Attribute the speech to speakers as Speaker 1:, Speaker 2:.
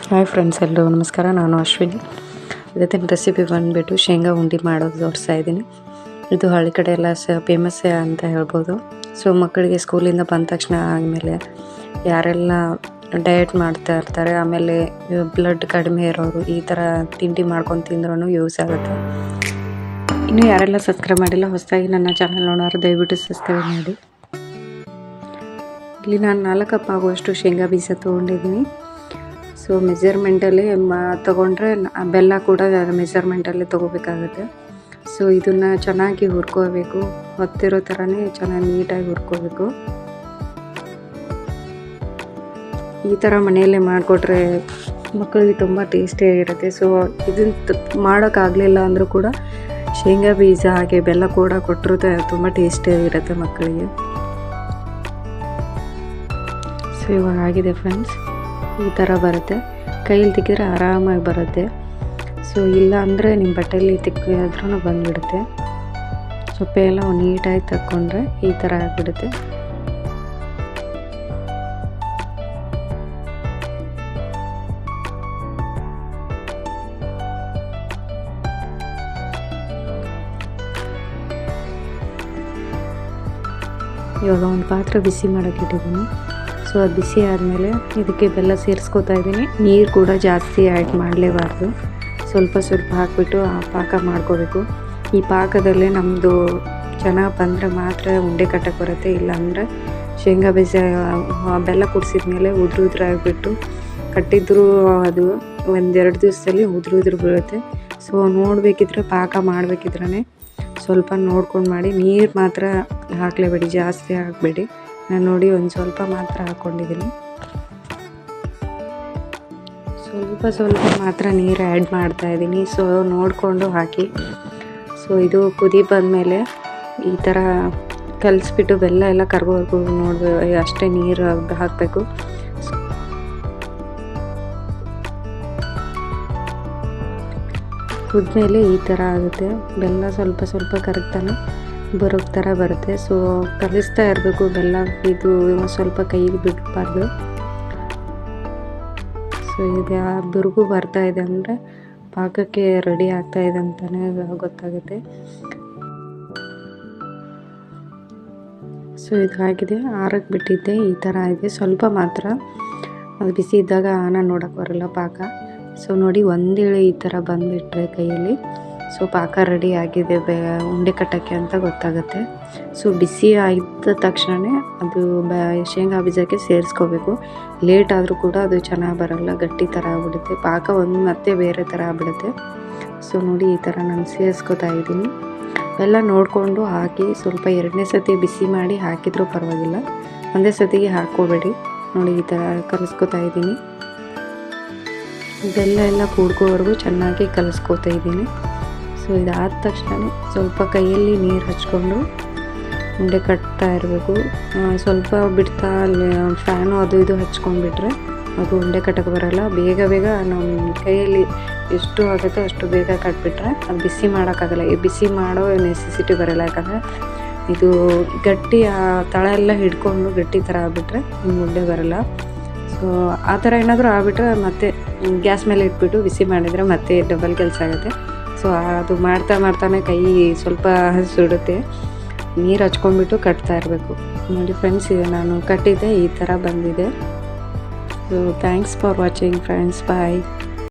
Speaker 1: Hi friends, ಎಲ್ಲರಿಗೂ ನಮಸ್ಕಾರ. ನಾನು ಅಶ್ವಿನಿ. ಇವತ್ತಿನ ರೆಸಿಪಿ ಬಂದುಬಿಟ್ಟು ಶೇಂಗಾ ಉಂಡೆ ಮಾಡೋದು ತೋರಿಸ್ತಾ ಇದ್ದೀನಿ. ಇದು ಹಳ್ಳಿ ಕಡೆ ಎಲ್ಲ ಫೇಮಸ್ ಅಂತ ಹೇಳ್ಬೋದು. ಸೊ ಮಕ್ಕಳಿಗೆ ಸ್ಕೂಲಿಂದ ಬಂದ ತಕ್ಷಣ ಆದಮೇಲೆ ಯಾರೆಲ್ಲ ಡಯಟ್ ಮಾಡ್ತಾ ಇರ್ತಾರೆ, ಆಮೇಲೆ ಬ್ಲಡ್ ಕಡಿಮೆ ಇರೋರು ಈ ಥರ ತಿಂಡಿ ಮಾಡ್ಕೊಂಡು ತಿಂದ್ರೂ ಯೂಸ್ ಆಗುತ್ತೆ. ಇನ್ನು ಯಾರೆಲ್ಲ ಸಬ್ಸ್ಕ್ರೈಬ್ ಮಾಡಿಲ್ಲ, ಹೊಸದಾಗಿ ನನ್ನ ಚಾನಲ್ ನೋಡೋರು ದಯವಿಟ್ಟು ಸಬ್ಸ್ಕ್ರೈಬ್ ಮಾಡಿ. ಇಲ್ಲಿ ನಾನು 4 ಕಪ್ ಆಗುವಷ್ಟು ಶೇಂಗಾ ಬೀಜ ತೊಗೊಂಡಿದ್ದೀನಿ. ಸೊ ಮೆಜರ್ಮೆಂಟಲ್ಲಿ ತೊಗೊಂಡ್ರೆ ಬೆಲ್ಲ ಕೂಡ ಮೆಜರ್ಮೆಂಟಲ್ಲಿ ತೊಗೋಬೇಕಾಗುತ್ತೆ. ಸೊ ಇದನ್ನು ಚೆನ್ನಾಗಿ ಹುರ್ಕೋಬೇಕು, ಹೊತ್ತಿರೋ ಥರನೇ ಚೆನ್ನಾಗಿ ನೀಟಾಗಿ ಹುರ್ಕೋಬೇಕು. ಈ ಥರ ಮನೆಯಲ್ಲೇ ಮಾಡಿಕೊಟ್ರೆ ಮಕ್ಕಳಿಗೆ ತುಂಬ ಟೇಸ್ಟಿಯಾಗಿರುತ್ತೆ. ಸೊ ಇದನ್ನು ಮಾಡೋಕ್ಕಾಗಲಿಲ್ಲ ಅಂದರೂ ಕೂಡ ಶೇಂಗಾ ಬೀಜ ಹಾಗೆ ಬೆಲ್ಲ ಕೂಡ ಕೊಟ್ಟರು ತುಂಬ ಟೇಸ್ಟಿಯಾಗಿರುತ್ತೆ ಮಕ್ಕಳಿಗೆ. ಸೊ ಇವಾಗ ಆಗಿದೆ ಫ್ರೆಂಡ್ಸ್, ಈ ಥರ ಬರುತ್ತೆ. ಕೈಯಲ್ಲಿ ತಿಕ್ಕಿದ್ರೆ ಆರಾಮಾಗಿ ಬರುತ್ತೆ. ಸೊ ಇಲ್ಲ ಅಂದರೆ ನಿಮ್ಮ ಬಟ್ಟೆಯಲ್ಲಿ ತಿಕ್ಕಿದ್ರೂ ಬಂದುಬಿಡುತ್ತೆ. ಸೊಪ್ಪೆ ಎಲ್ಲ ನೀಟಾಗಿ ತಕ್ಕೊಂಡ್ರೆ ಈ ಥರ ಆಗಿಬಿಡುತ್ತೆ. ಇವಾಗ ಒಂದು ಪಾತ್ರೆ ಬಿಸಿ ಮಾಡೋಕ್ಕೆ ಇಟ್ಟಿದ್ದೀನಿ. ಸೊ ಅದು ಬಿಸಿ ಆದಮೇಲೆ ಇದಕ್ಕೆ ಬೆಲ್ಲ ಸೇರಿಸ್ಕೋತಾ ಇದ್ದೀನಿ. ನೀರು ಕೂಡ ಜಾಸ್ತಿ ಆ್ಯಡ್ ಮಾಡಲೇಬಾರ್ದು, ಸ್ವಲ್ಪ ಸ್ವಲ್ಪ ಹಾಕಿಬಿಟ್ಟು ಆ ಪಾಕ ಮಾಡ್ಕೋಬೇಕು. ಈ ಪಾಕದಲ್ಲೇ ನಮ್ಮದು ಚೆನ್ನಾಗಿ ಬಂದರೆ ಮಾತ್ರ ಉಂಡೆ ಕಟ್ಟಕ್ಕೆ ಬರುತ್ತೆ. ಇಲ್ಲಾಂದರೆ ಶೇಂಗಾ ಬೀಜ ಬೆಲ್ಲ ಕುಡಿಸಿದ ಮೇಲೆ ಉದುರಾಗಿಬಿಟ್ಟು ಕಟ್ಟಿದ್ರೂ ಅದು 1-2 ದಿವಸದಲ್ಲಿ ಉದುರು ಬೀಳುತ್ತೆ. ಸೊ ನೋಡಬೇಕಿದ್ರೆ ಪಾಕ ಮಾಡಬೇಕಿದ್ರೆ ಸ್ವಲ್ಪ ನೋಡ್ಕೊಂಡು ಮಾಡಿ. ನೀರು ಮಾತ್ರ ಹಾಕಲೇಬೇಡಿ, ಜಾಸ್ತಿ ಹಾಕಬೇಡಿ. ನಾನು ನೋಡಿ ಒಂದು ಸ್ವಲ್ಪ ಮಾತ್ರ ಹಾಕ್ಕೊಂಡಿದ್ದೀನಿ. ಸ್ವಲ್ಪ ಮಾತ್ರ ನೀರು ಆ್ಯಡ್ ಮಾಡ್ತಾಯಿದ್ದೀನಿ. ಸೊ ನೋಡಿಕೊಂಡು ಹಾಕಿ. ಸೊ ಇದು ಕುದಿ ಬಂದಮೇಲೆ ಈ ಥರ ಕಲಿಸ್ಬಿಟ್ಟು ಬೆಲ್ಲ ಎಲ್ಲ ಕರ್ಗೋವರೆಗೂ ನೋಡಬೇಕು, ಅಷ್ಟೇ ನೀರು ಹಾಕಬೇಕು. ಕುದ್ಮೇಲೆ ಈ ಥರ ಆಗುತ್ತೆ. ಬೆಲ್ಲ ಸ್ವಲ್ಪ ಕರಗ್ತಾನೆ ಬರೋ ಥರ ಬರುತ್ತೆ. ಸೊ ಕಲಿಸ್ತಾ ಇರಬೇಕು ಬೆಲ್ಲ. ಇದು ಸ್ವಲ್ಪ ಕೈಗೆ ಬಿಡಬಾರ್ದು. ಸೊ ಇದು ಬಿರುಗು ಬರ್ತಾ ಇದೆ ಅಂದರೆ ಪಾಕಕ್ಕೆ ರೆಡಿ ಆಗ್ತಾ ಇದೆ ಅಂತಲೇ ಗೊತ್ತಾಗುತ್ತೆ. ಸೊ ಇದಾಗಿದೆ, ಆರಕ್ಕೆ ಬಿಟ್ಟಿದ್ದೆ. ಈ ಥರ ಇದೆ. ಸ್ವಲ್ಪ ಮಾತ್ರ ಅದು ಬಿಸಿ ಇದ್ದಾಗ ನಾನು ನೋಡೋಕ್ಕೆ ಬರೋಲ್ಲ ಪಾಕ. ಸೊ ನೋಡಿ, ಒಂದೇಳೆ ಈ ಥರ ಬಂದುಬಿಟ್ರೆ ಕೈಯಲ್ಲಿ ಸೊ ಪಾಕ ರೆಡಿ ಆಗಿದೆ ಉಂಡೆ ಕಟ್ಟೋಕ್ಕೆ ಅಂತ ಗೊತ್ತಾಗುತ್ತೆ. ಸೊ ಬಿಸಿ ಆದ ತಕ್ಷಣವೇ ಅದು ಶೇಂಗಾ ಬೀಜಕ್ಕೆ ಸೇರಿಸ್ಕೋಬೇಕು. ಲೇಟ್ ಆದರೂ ಕೂಡ ಅದು ಚೆನ್ನಾಗಿ ಬರೋಲ್ಲ, ಗಟ್ಟಿ ಥರ ಆಗ್ಬಿಡುತ್ತೆ. ಪಾಕ ಮತ್ತೆ ಬೇರೆ ಥರ ಆಗ್ಬಿಡುತ್ತೆ. ಸೊ ನೋಡಿ, ಈ ಥರ ನಾನು ಸೇರಿಸ್ಕೋತಾ ಇದ್ದೀನಿ. ಎಲ್ಲ ನೋಡಿಕೊಂಡು ಹಾಕಿ. ಸ್ವಲ್ಪ 2ನೇ ಸತಿ ಬಿಸಿ ಮಾಡಿ ಹಾಕಿದ್ರೂ ಪರವಾಗಿಲ್ಲ, ಒಂದೇ ಸತಿಗೆ ಹಾಕ್ಕೋಬೇಡಿ. ನೋಡಿ, ಈ ಥರ ಕಲಿಸ್ಕೋತಾ ಇದ್ದೀನಿ. ಬೆಲ್ಲ ಎಲ್ಲ ಕೂಡ್ಕೋವರೆಗೂ ಚೆನ್ನಾಗಿ ಕಲಿಸ್ಕೋತಾ ಇದ್ದೀನಿ. ಸೊ ಇದಾದ ತಕ್ಷಣ ಸ್ವಲ್ಪ ಕೈಯಲ್ಲಿ ನೀರು ಹಚ್ಕೊಂಡು ಉಂಡೆ ಕಟ್ತಾ ಇರಬೇಕು. ಸ್ವಲ್ಪ ಬಿಡ್ತಾ ಫ್ಯಾನು ಅದು ಇದು ಹಚ್ಕೊಂಡ್ಬಿಟ್ರೆ ಅದು ಉಂಡೆ ಕಟ್ಟಕ್ಕೆ ಬರೋಲ್ಲ. ಬೇಗ ನಮ್ಮ ಕೈಯಲ್ಲಿ ಎಷ್ಟು ಆಗುತ್ತೋ ಅಷ್ಟು ಬೇಗ ಕಟ್ಬಿಟ್ರೆ ಅದು ಬಿಸಿ ಮಾಡೋಕ್ಕಾಗಲ್ಲ. ಈ ಬಿಸಿ ಮಾಡೋ ನೆಸೆಸಿಟಿ ಬರೋಲ್ಲ, ಯಾಕಂದರೆ ಇದು ಗಟ್ಟಿ ತಳ ಎಲ್ಲ ಹಿಡ್ಕೊಂಡು ಗಟ್ಟಿ ಥರ ಆಗಿಬಿಟ್ರೆ ಉಂಡೆ ಬರೋಲ್ಲ. ಸೊ ಆ ಥರ ಏನಾದರೂ ಆಗಿಬಿಟ್ರೆ ಮತ್ತೆ ಗ್ಯಾಸ್ ಮೇಲೆ ಇಟ್ಬಿಟ್ಟು ಬಿಸಿ ಮಾಡಿದರೆ ಮತ್ತೆ ಡಬಲ್ ಕೆಲಸ ಆಗುತ್ತೆ. ಸೊ ಅದು ಮಾಡ್ತಾನೆ ಕೈ ಸ್ವಲ್ಪ ಸುಡುತ್ತೆ. ನೀರು ಹಚ್ಕೊಂಡ್ಬಿಟ್ಟು ಕಟ್ತಾ ಇರಬೇಕು. ನೋಡಿ ಫ್ರೆಂಡ್ಸ್, ಇದು ನಾನು ಕಟ್ಟಿದ್ದೆ, ಈ ಥರ ಬಂದಿದೆ. So thanks for watching friends, bye.